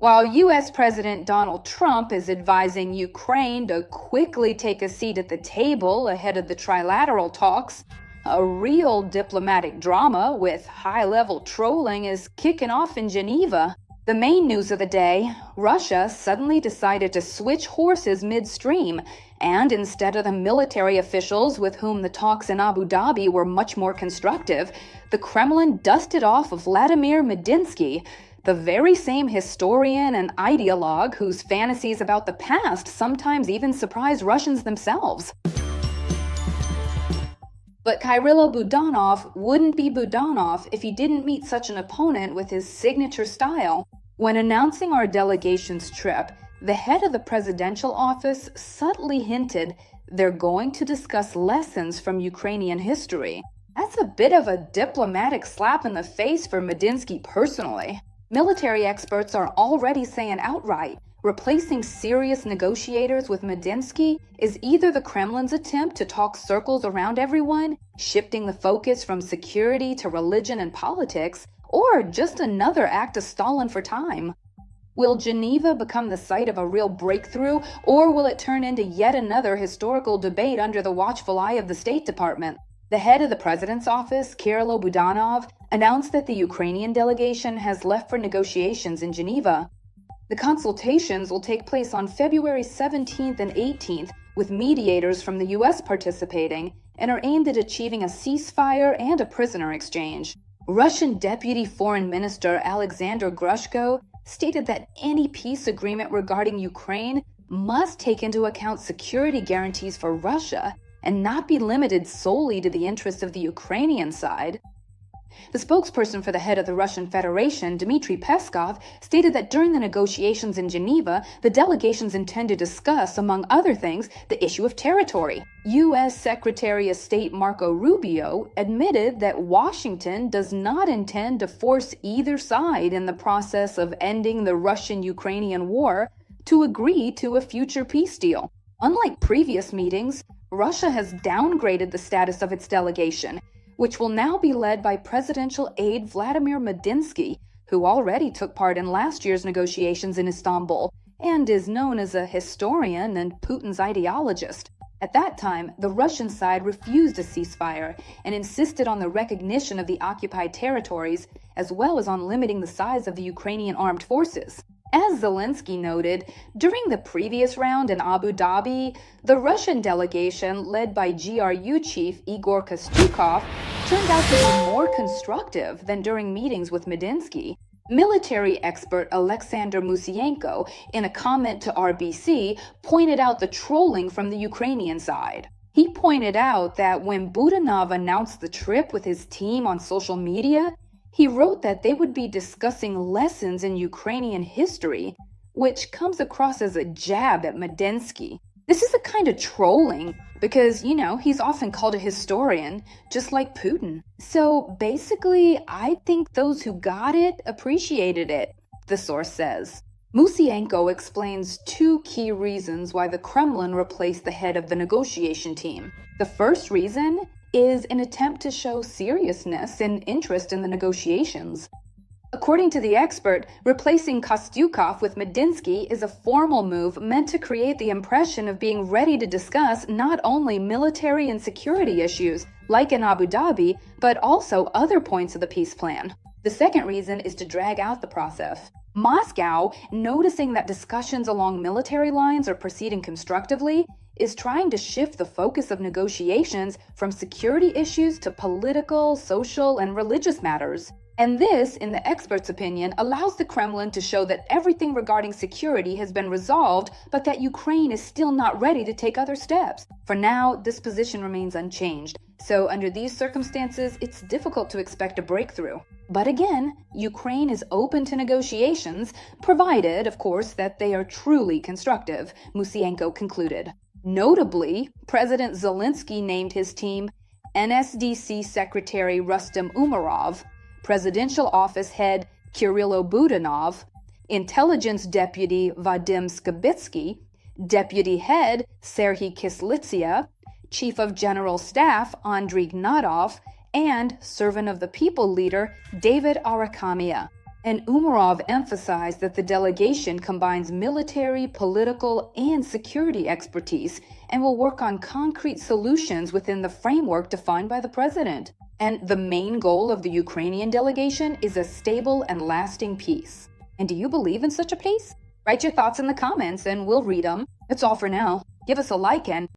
While U.S. President Donald Trump is advising Ukraine to quickly take a seat at the table ahead of the trilateral talks, a real diplomatic drama with high-level trolling is kicking off in Geneva. The main news of the day: Russia suddenly decided to switch horses midstream, and instead of the military officials with whom the talks in Abu Dhabi were much more constructive, the Kremlin dusted off Vladimir Medinsky, the very same historian and ideologue whose fantasies about the past sometimes even surprise Russians themselves. But Kirill Budanov wouldn't be Budanov if he didn't meet such an opponent with his signature style. When announcing our delegation's trip, the head of the presidential office subtly hinted they're going to discuss lessons from Ukrainian history. That's a bit of a diplomatic slap in the face for Medinsky personally. Military experts are already saying outright, replacing serious negotiators with Medinsky is either the Kremlin's attempt to talk circles around everyone, shifting the focus from security to religion and politics, or just another act of stalling for time. Will Geneva become the site of a real breakthrough, or will it turn into yet another historical debate under the watchful eye of the State Department? The head of the president's office, Kirill Budanov, announced that the Ukrainian delegation has left for negotiations in Geneva. The consultations will take place on February 17th and 18th, with mediators from the U.S. participating, and are aimed at achieving a ceasefire and a prisoner exchange. Russian Deputy Foreign Minister Alexander Grushko stated that any peace agreement regarding Ukraine must take into account security guarantees for Russia and not be limited solely to the interests of the Ukrainian side. The spokesperson for the head of the Russian Federation, Dmitry Peskov, stated that during the negotiations in Geneva, the delegations intend to discuss, among other things, the issue of territory. U.S. Secretary of State Marco Rubio admitted that Washington does not intend to force either side in the process of ending the Russian-Ukrainian war to agree to a future peace deal. Unlike previous meetings, Russia has downgraded the status of its delegation, which will now be led by presidential aide Vladimir Medinsky, who already took part in last year's negotiations in Istanbul and is known as a historian and Putin's ideologist. At that time, the Russian side refused a ceasefire and insisted on the recognition of the occupied territories, as well as on limiting the size of the Ukrainian armed forces. As Zelensky noted, during the previous round in Abu Dhabi, the Russian delegation, led by GRU chief Igor Kostyukov, turned out to be more constructive than during meetings with Medinsky. Military expert Alexander Musienko, in a comment to RBC, pointed out the trolling from the Ukrainian side. He pointed out that when Budanov announced the trip with his team on social media, he wrote that they would be discussing lessons in Ukrainian history, which comes across as a jab at Medinsky. This is a kind of trolling because, he's often called a historian, just like Putin. So basically, I think those who got it appreciated it, the source says. Musienko explains two key reasons why the Kremlin replaced the head of the negotiation team. The first reason is an attempt to show seriousness and interest in the negotiations. According to the expert, replacing Kostyukov with Medinsky is a formal move meant to create the impression of being ready to discuss not only military and security issues, like in Abu Dhabi, but also other points of the peace plan. The second reason is to drag out the process. Moscow, noticing that discussions along military lines are proceeding constructively, is trying to shift the focus of negotiations from security issues to political, social, and religious matters. And this, in the expert's opinion, allows the Kremlin to show that everything regarding security has been resolved, but that Ukraine is still not ready to take other steps. For now, this position remains unchanged. So under these circumstances, it's difficult to expect a breakthrough. But again, Ukraine is open to negotiations, provided, of course, that they are truly constructive, Musienko concluded. Notably, President Zelensky named his team NSDC Secretary Rustem Umerov, Presidential Office Head Kirill Budanov, Intelligence Deputy Vadim Skibitsky, Deputy Head Serhiy Kislitsia, Chief of General Staff Andriy Gnatov, and Servant of the People leader David Arakamia. And Umarov emphasized that the delegation combines military, political, and security expertise and will work on concrete solutions within the framework defined by the president. And the main goal of the Ukrainian delegation is a stable and lasting peace. And do you believe in such a peace? Write your thoughts in the comments and we'll read them. That's all for now. Give us a like and